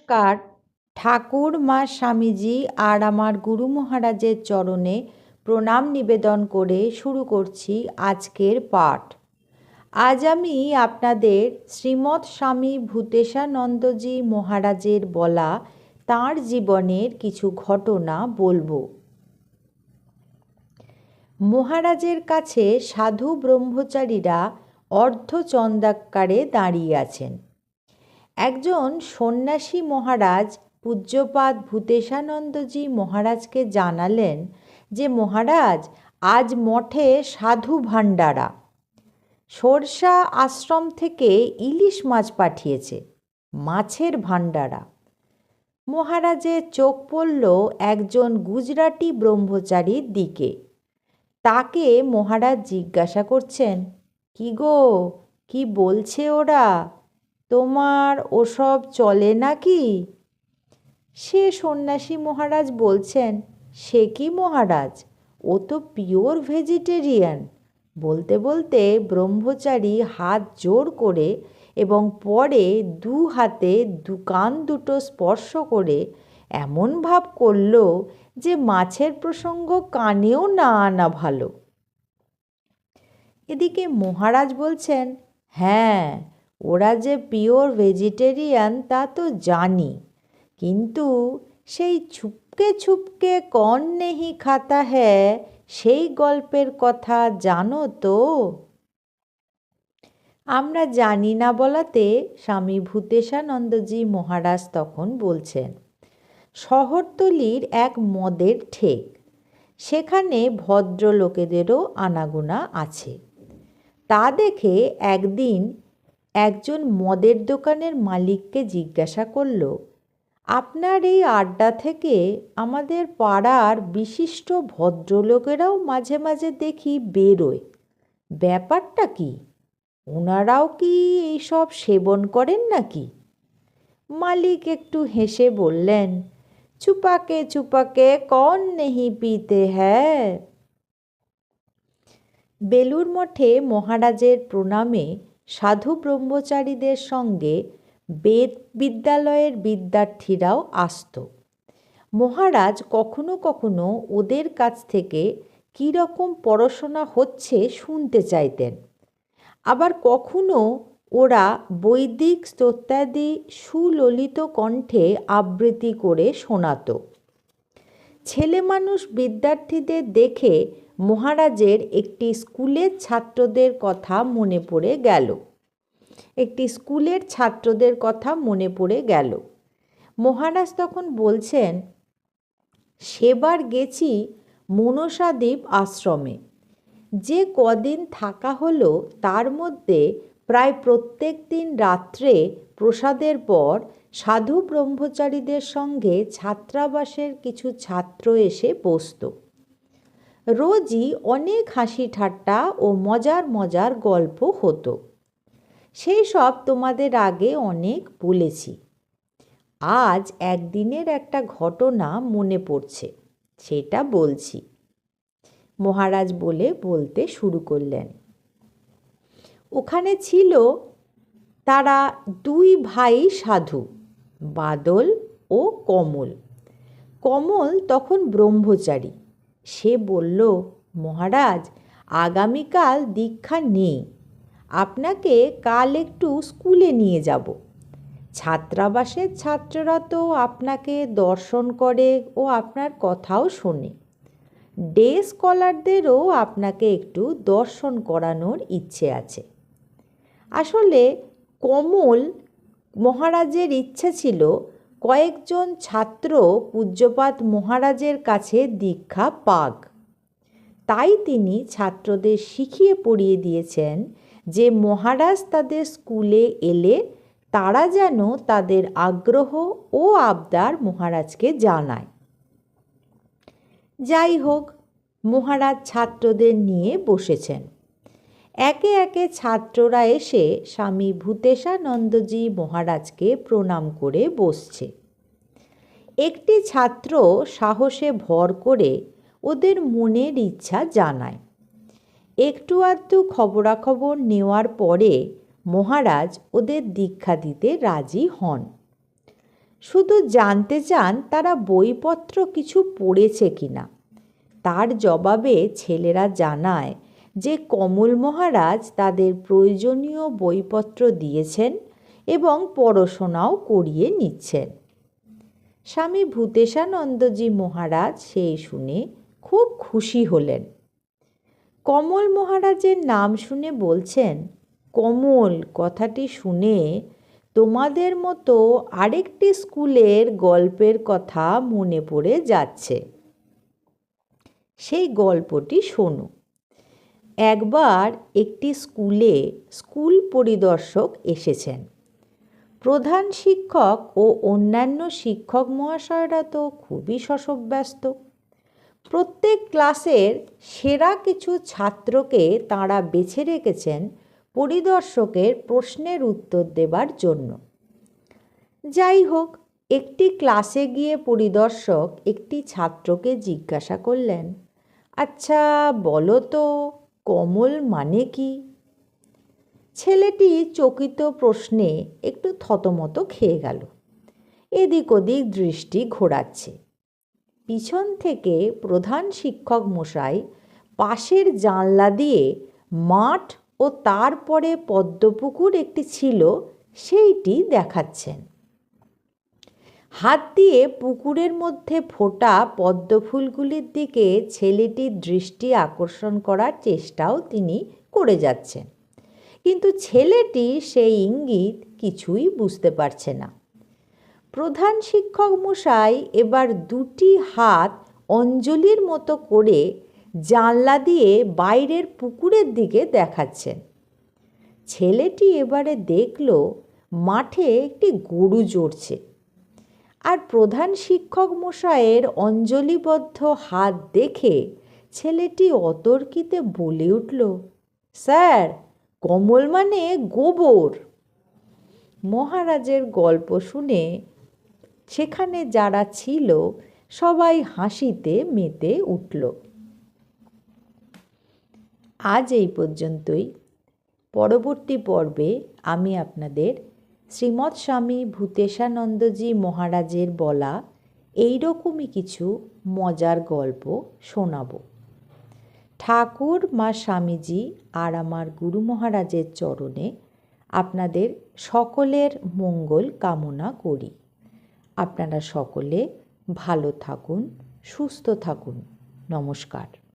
নমস্কার। ঠাকুর মা স্বামীজি আর আমার গুরু মহারাজের চরণে প্রণাম নিবেদন করে শুরু করছি আজকের পাঠ। আজ আমি আপনাদের শ্রীমৎ স্বামী ভূতেশানন্দজি মহারাজের বলা তাঁর জীবনের কিছু ঘটনা বলবো। মহারাজের কাছে সাধু ব্রহ্মচারীরা অর্ধচন্দ্রাকারে দাঁড়িয়ে আছেন। একজন সন্ন্যাসী মহারাজ পূজ্যপাদ ভূতেশানন্দজি মহারাজকে জানালেন যে মহারাজ, আজ মঠে সাধু ভাণ্ডারা সরসা আশ্রম থেকে ইলিশ মাছ পাঠিয়েছে, মাছের ভাণ্ডারা। মহারাজের চোখ পড়ল একজন গুজরাটি ব্রহ্মচারীর দিকে। তাকে মহারাজ জিজ্ঞাসা করছেন, কি গো, কি বলছে ওরা? তোমার ওসব চলে নাকি? সে সন্ন্যাসী মহারাজ বলছেন, সে কি মহারাজ, ও তো পিওর ভেজিটেরিয়ান। বলতে বলতে ব্রহ্মচারী হাত জোর করে এবং পরে দু হাতে কান দুটো স্পর্শ করে এমন ভাব করল যে মাছের প্রসঙ্গ কানেও না আনা ভালো। এদিকে মহারাজ বলছেন, হ্যাঁ, ওরা যে পিওর ভেজিটেরিয়ান তা তো জানি, কিন্তু সেই ছুপকে ছুপকে কौन नहीं खाता है সেই গল্পের কথা জানো তো? আমরা জানি না বলাতে স্বামী ভূতেশানন্দজি মহারাজ তখন বলছেন, শহরতলির এক মদের ঠেক, সেখানে ভদ্রলোকেদেরও আনাগোনা আছে। তা দেখে একদিন একজন মদের দোকানের মালিককে জিজ্ঞাসা করল, আপনার এই আড্ডা থেকে আমাদের পাড়ার বিশিষ্ট ভদ্রলোকেরাও মাঝে মাঝে দেখি বেরোয়, ব্যাপারটা কি? ওনারাও কি এইসব সেবন করেন নাকি? মালিক একটু হেসে বললেন, ছুপাকে ছুপাকে কौन नहीं पीते हैं। বেলুর মঠে মহারাজের প্রণামে সাধু ব্রহ্মচারীদের সঙ্গে বেদ বিদ্যালয়ের বিদ্যার্থীরাও আসত। মহারাজ কখনো কখনো ওদের কাছ থেকে কীরকম পড়াশোনা হচ্ছে শুনতে চাইতেন, আবার কখনো ওরা বৈদিক স্তোত্রাদি সুললিত কণ্ঠে আবৃত্তি করে শোনাত। ছেলে মানুষ বিদ্যার্থীদের দেখে মহারাজের একটি স্কুলের ছাত্রদের কথা মনে পড়ে গেল। মহারাজ তখন বলছেন, সেবার গেছি মনসাদ্বীপ আশ্রমে। যে কদিন থাকা হলো তার মধ্যে প্রায় প্রত্যেক দিন রাত্রে প্রসাদের পর সাধু ব্রহ্মচারীদের সঙ্গে ছাত্রাবাসের কিছু ছাত্র এসে বসত। রোজই অনেক হাসি ঠাট্টা ও মজার মজার গল্প হতো। সেই সব তোমাদের আগে অনেক বলেছি। আজ একদিনের একটা ঘটনা মনে পড়ছে, সেটা বলছি। মহারাজ বলতে শুরু করলেন, ওখানে ছিল তারা দুই ভাই সাধু, বাদল ও কমল। কমল তখন ব্রহ্মচারী। সে বলল, মহারাজ, আগামীকাল দীক্ষা নেই, আপনাকে কাল একটু স্কুলে নিয়ে যাব। ছাত্রাবাসের ছাত্ররা তো আপনাকে দর্শন করে ও আপনার কথাও শোনে। ডে স্কলারদেরও আপনাকে একটু দর্শন করানোর ইচ্ছে আছে। আসলে কমল মহারাজের ইচ্ছে ছিল কয়েকজন ছাত্র পূজ্যপাদ মহারাজের কাছে দীক্ষা পাক। তাই তিনি ছাত্রদের শিখিয়ে পড়িয়ে দিয়েছেন যে মহারাজ তাদের স্কুলে এলে তারা যেন তাদের আগ্রহ ও আবদার মহারাজকে জানায়। যাই হোক, মহারাজ ছাত্রদের নিয়ে বসেছেন। একে একে ছাত্ররা এসে স্বামী ভূতেশানন্দজি মহারাজকে প্রণাম করে বসছে। একটি ছাত্র সাহসে ভর করে ওদের মনের ইচ্ছা জানায়। একটু আধটু খবরাখবর নেওয়ার পরে মহারাজ ওদের দীক্ষা দিতে রাজি হন। শুধু জানতে চান তারা বইপত্র কিছু পড়েছে কিনা। তার জবাবে ছেলেরা জানায় যে কমল মহারাজ তাদের প্রয়োজনীয় বইপত্র দিয়েছেন এবং পড়াশোনাও করিয়ে নিচ্ছেন। স্বামী ভূতেশানন্দজি মহারাজ সেই শুনে খুব খুশি হলেন। কমল মহারাজের নাম শুনে বলছেন, কমল কথাটি শুনে তোমাদের মতো আরেকটি স্কুলের গল্পের কথা মনে পড়ে যাচ্ছে। সেই গল্পটি শোনো। একবার একটি স্কুলে স্কুল পরিদর্শক এসেছেন। প্রধান শিক্ষক ও অন্যান্য শিক্ষক মহাশয়রা তো খুবই শশব্যস্ত। প্রত্যেক ক্লাসের সেরা কিছু ছাত্রকে তাঁরা বেছে রেখেছেন পরিদর্শকের প্রশ্নের উত্তর দেবার জন্য। যাই হোক, একটি ক্লাসে গিয়ে পরিদর্শক একটি ছাত্রকে জিজ্ঞাসা করলেন, আচ্ছা বলো তো কমল মানে কি? ছেলেটি চকিত প্রশ্নে একটু থতমত খেয়ে গেল। এদিক ওদিক দৃষ্টি ঘোরাচ্ছে। পিছন থেকে প্রধান শিক্ষক মশাই পাশের জানলা দিয়ে মাঠ ও তারপরে পদ্মপুকুর একটি ছিল সেইটি দেখাচ্ছেন। হাত দিয়ে পুকুরের মধ্যে ফোটা পদ্মফুলগুলির দিকে ছেলেটির দৃষ্টি আকর্ষণ করার চেষ্টাও তিনি করে যাচ্ছেন, কিন্তু ছেলেটি সেই ইঙ্গিত কিছুই বুঝতে পারছে না। প্রধান শিক্ষক মশাই এবার দুটি হাত অঞ্জলির মতো করে জানলা দিয়ে বাইরের পুকুরের দিকে দেখাচ্ছেন। ছেলেটি এবারে দেখল মাঠে একটি গরু চড়ছে, আর প্রধান শিক্ষক মশাইয়ের অঞ্জলিবদ্ধ হাত দেখে ছেলেটি অতর্কিতে বলে উঠল, স্যার কমল মানে গোবর। মহারাজের গল্প শুনে সেখানে যারা ছিল সবাই হাসিতে মেতে উঠল। আজ এই পর্যন্তই। পরবর্তী পর্বে আমি আপনাদের শ্রীমৎ স্বামী ভূতেশানন্দজি মহারাজের বলা এইরকমই কিছু মজার গল্প শোনাব। ঠাকুর মা স্বামীজি আর আমার গুরু মহারাজের চরণে আপনাদের সকলের মঙ্গল কামনা করি। আপনারা সকলে ভালো থাকুন, সুস্থ থাকুন। নমস্কার।